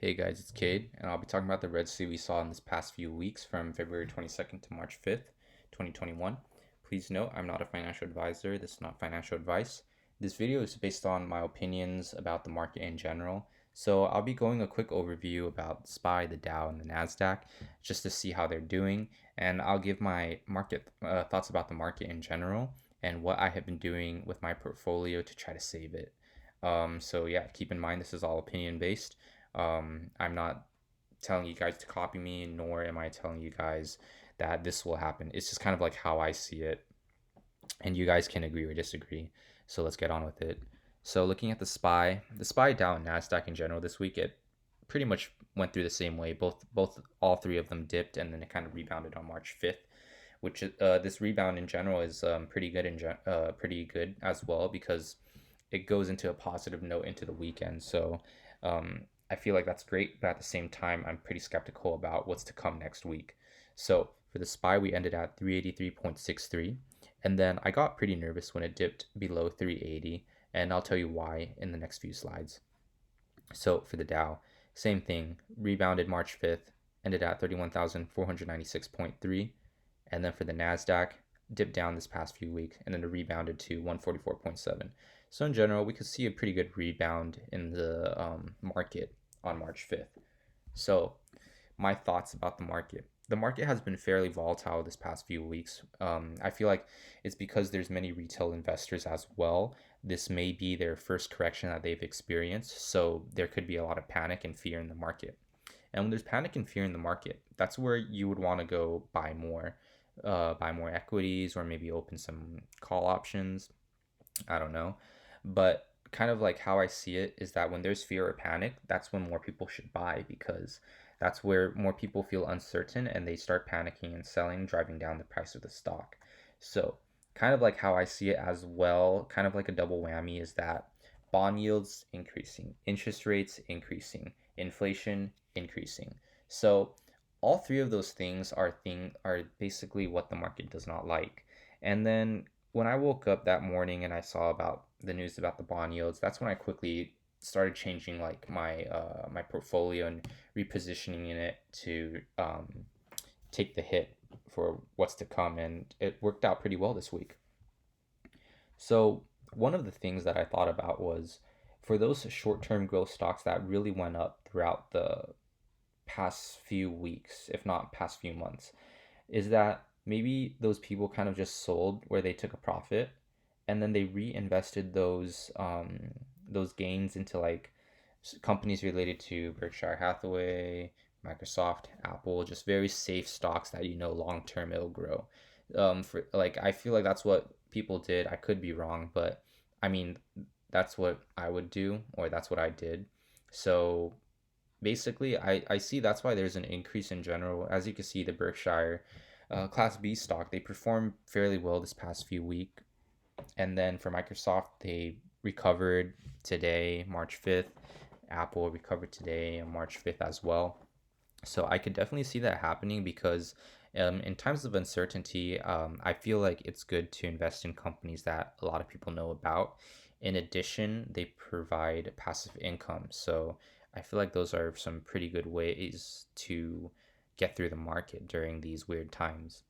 Hey guys, it's Cade, and I'll be talking about the Red Sea we saw in this past few weeks from February 22nd to March 5th, 2021. Please note, I'm not a financial advisor. This is not financial advice. This video is based on my opinions about the market in general. So I'll be going a quick overview about SPY, the Dow, and the NASDAQ just to see how they're doing, and I'll give my market thoughts about the market in general and what I have been doing with my portfolio to try to save it. So yeah, keep in mind this is all opinion based. I'm not telling you guys to copy me, nor am I telling you guys that this will happen. It's just kind of like how I see it, and you guys can agree or disagree. So let's get on with it. So looking at the SPY Dow and Nasdaq in general this week, it pretty much went through the same way. All three of them dipped, and then it kind of rebounded on March 5th. Which this rebound in general is pretty good as well because it goes into a positive note into the weekend. So I feel like that's great, but at the same time, I'm pretty skeptical about what's to come next week. So for the SPY, we ended at 383.63. And then I got pretty nervous when it dipped below 380. And I'll tell you why in the next few slides. So for the Dow, same thing, rebounded March 5th, ended at 31,496.3. And then for the NASDAQ, dipped down this past few weeks and then it rebounded to 144.7. So in general, we could see a pretty good rebound in the market on March 5th. So my thoughts about the market. The market has been fairly volatile this past few weeks. I feel like it's because there's many retail investors as well. This may be their first correction that they've experienced, so there could be a lot of panic and fear in the market. And when there's panic and fear in the market, that's where you would want to go buy more equities, or maybe open some call options. I don't know. But kind of like how I see it is that when there's fear or panic, that's when more people should buy because that's where more people feel uncertain and they start panicking and selling, driving down the price of the stock. So, kind of like how I see it as well, kind of like a double whammy is that bond yields increasing, interest rates increasing, inflation increasing. So, all three of those things are basically what the market does not like. And then when I woke up that morning and I saw about the news about the bond yields, that's when I quickly started changing like my portfolio and repositioning in it to take the hit for what's to come, and it worked out pretty well this week. So one of the things that I thought about was for those short-term growth stocks that really went up throughout the past few weeks, if not past few months, is that maybe those people kind of just sold where they took a profit and then they reinvested those gains into like companies related to Berkshire Hathaway, Microsoft, Apple, just very safe stocks that long term it'll grow. For like I feel like that's what people did. I could be wrong, but I mean that's what I would do, or that's what I did. So basically, I see that's why there's an increase in general. As you can see, the Berkshire Class B stock, they performed fairly well this past few week. And then for Microsoft, they recovered today, March 5th. Apple recovered today on March 5th as well. So I could definitely see that happening because in times of uncertainty, I feel like it's good to invest in companies that a lot of people know about. In addition, they provide passive income. So I feel like those are some pretty good ways to get through the market during these weird times.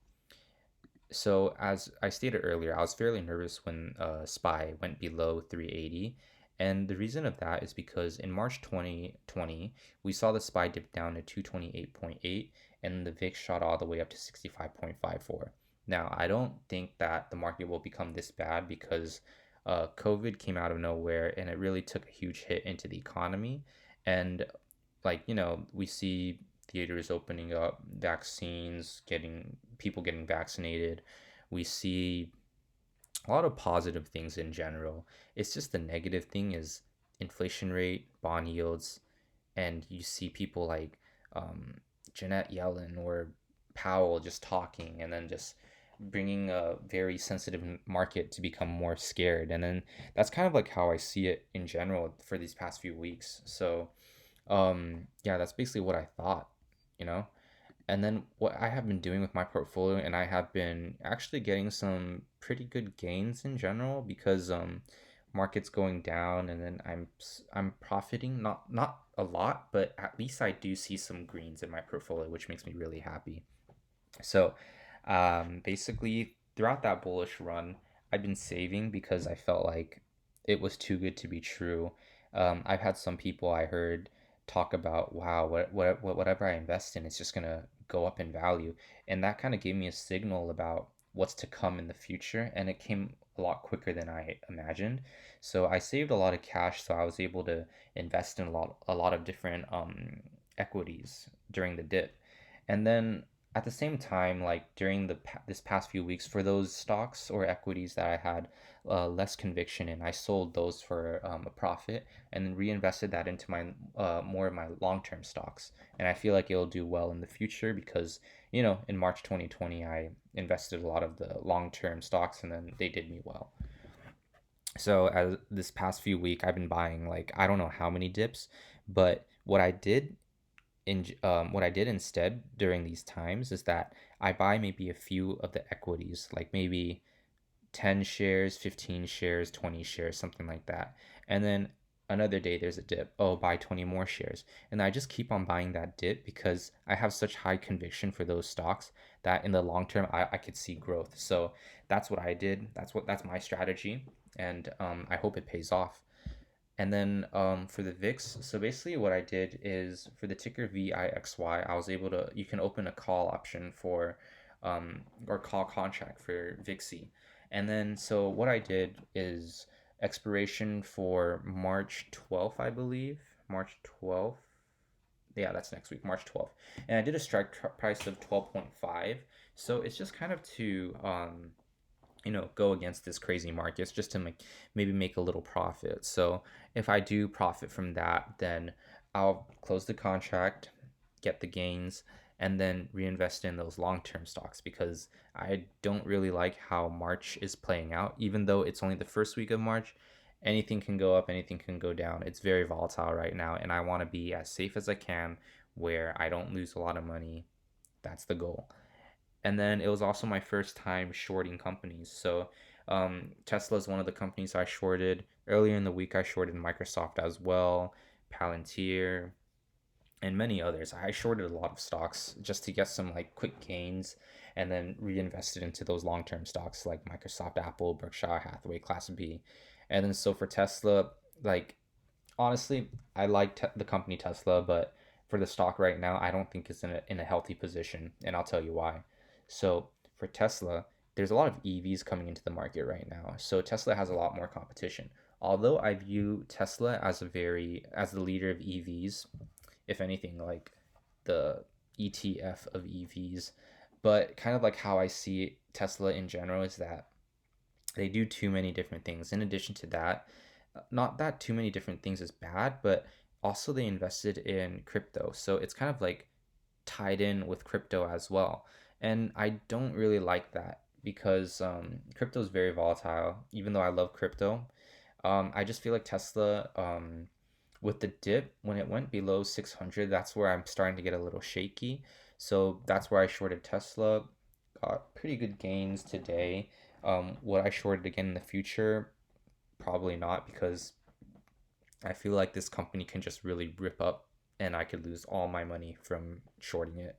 So as I stated earlier, I was fairly nervous when SPY went below 380. And the reason of that is because in March 2020, we saw the SPY dip down to 228.8 and the VIX shot all the way up to 65.54. Now, I don't think that the market will become this bad because COVID came out of nowhere and it really took a huge hit into the economy. And we see theaters opening up, vaccines, getting people getting vaccinated. We see a lot of positive things in general. It's just the negative thing is inflation rate, bond yields, and you see people like um, Janet Yellen or Powell just talking and then just bringing a very sensitive market to become more scared. And then that's kind of like how I see it in general for these past few weeks. So yeah, that's basically what I thought, you know? And then what I have been doing with my portfolio, and I have been actually getting some pretty good gains in general because market's going down, and then I'm profiting, not a lot, but at least I do see some greens in my portfolio, which makes me really happy. So, basically, throughout that bullish run, I've been saving because I felt like it was too good to be true. I've had some people I heard talk about, wow, whatever I invest in, it's just gonna go up in value, and that kind of gave me a signal about what's to come in the future, and it came a lot quicker than I imagined. So I saved a lot of cash, so I was able to invest in a lot of different equities during the dip, and then at the same time, like during this past few weeks, for those stocks or equities that I had less conviction in, I sold those for a profit and then reinvested that into my more of my long-term stocks. And I feel like it'll do well in the future because, in March 2020, I invested a lot of the long-term stocks and then they did me well. So as this past few week, I've been buying like I don't know how many dips, but what I did instead during these times is that I buy maybe a few of the equities, like maybe 10 shares, 15 shares, 20 shares, something like that. And then another day there's a dip. Oh, buy 20 more shares. And I just keep on buying that dip because I have such high conviction for those stocks that in the long term I could see growth. So that's what I did. That's my strategy. And I hope it pays off. And then for the VIX, so basically what I did is for the ticker VIXY, I was able to, you can open a call option for, or call contract for VIXY. And then so what I did is expiration for March 12th, I believe. March 12th. Yeah, that's next week, March 12th. And I did a strike price of 12.5. So it's just kind of to, go against this crazy markets just to maybe make a little profit. So if I do profit from that, then I'll close the contract, get the gains, and then reinvest in those long-term stocks because I don't really like how March is playing out. Even though it's only the first week of March, anything can go up, anything can go down. It's very volatile right now, and I want to be as safe as I can where I don't lose a lot of money. That's the goal. And then it was also my first time shorting companies. So Tesla is one of the companies I shorted. Earlier in the week, I shorted Microsoft as well, Palantir, and many others. I shorted a lot of stocks just to get some like quick gains and then reinvested into those long-term stocks like Microsoft, Apple, Berkshire Hathaway, Class B. And then so for Tesla, like honestly, I like the company Tesla, but for the stock right now, I don't think it's in a healthy position, and I'll tell you why. So for Tesla, there's a lot of EVs coming into the market right now. So Tesla has a lot more competition. Although I view Tesla as the leader of EVs, if anything, like the ETF of EVs, but kind of like how I see Tesla in general is that they do too many different things. In addition to that, not that too many different things is bad, but also they invested in crypto. So it's kind of like tied in with crypto as well. And I don't really like that because crypto is very volatile, even though I love crypto. I just feel like Tesla, with the dip, when it went below 600, that's where I'm starting to get a little shaky. So that's where I shorted Tesla. Got pretty good gains today. Would I short it again in the future? Probably not because I feel like this company can just really rip up and I could lose all my money from shorting it.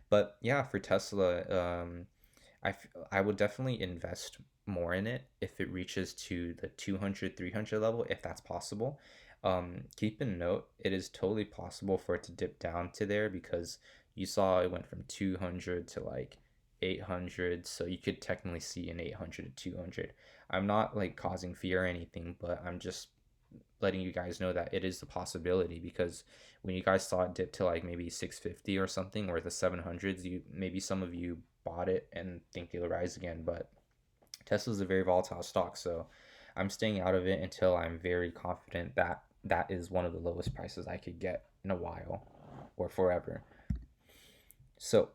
But yeah, for Tesla, I would definitely invest more in it if it reaches to the 200, 300 level, if that's possible. Keep in note, it is totally possible for it to dip down to there because you saw it went from 200 to like 800. So you could technically see an 800 to 200. I'm not like causing fear or anything, but I'm just letting you guys know that it is a possibility because when you guys saw it dip to like maybe 650 or something or the 700s, you maybe some of you bought it and think it'll rise again, but Tesla's a very volatile stock, so I'm staying out of it until I'm very confident that that is one of the lowest prices I could get in a while or forever. So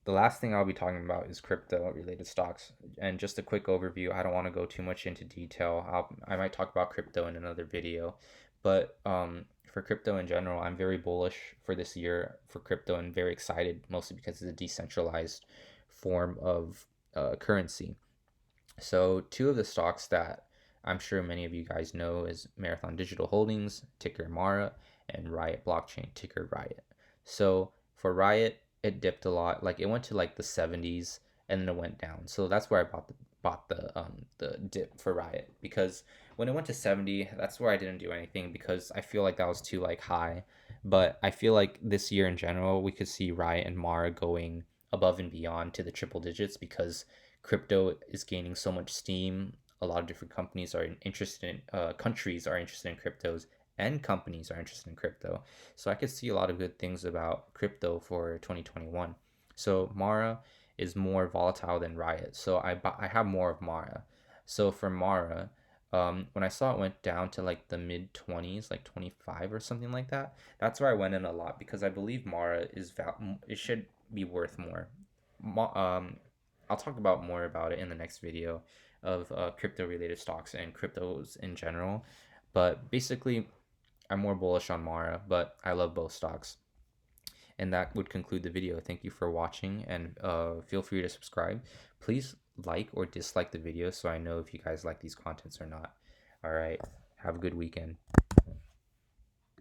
the last thing I'll be talking about is crypto related stocks. And just a quick overview. I don't want to go too much into detail. I might talk about crypto in another video. But for crypto in general, I'm very bullish for this year for crypto and very excited, mostly because it's a decentralized form of currency. So, two of the stocks that I'm sure many of you guys know is Marathon Digital Holdings, ticker MARA, and Riot Blockchain, ticker Riot. So for Riot, it dipped a lot. Like it went to like the 70s and then it went down. So that's where I bought the dip for Riot, because when it went to 70, that's where I didn't do anything because I feel like that was too like high. But I feel like this year in general, we could see Riot and Mara going above and beyond to the triple digits because crypto is gaining so much steam. A lot of different companies are interested in countries are interested in cryptos, and companies are interested in crypto. So I could see a lot of good things about crypto for 2021. So Mara is more volatile than Riot. So I have more of Mara. So for Mara, when I saw it went down to like the mid 20s, like 25 or something like that, that's where I went in a lot because I believe Mara it should be worth more. I'll talk about more about it in the next video of crypto related stocks and cryptos in general. But basically, I'm more bullish on Mara, but I love both stocks. And that would conclude the video. Thank you for watching, and feel free to subscribe. Please like or dislike the video so I know if you guys like these contents or not. All right, have a good weekend.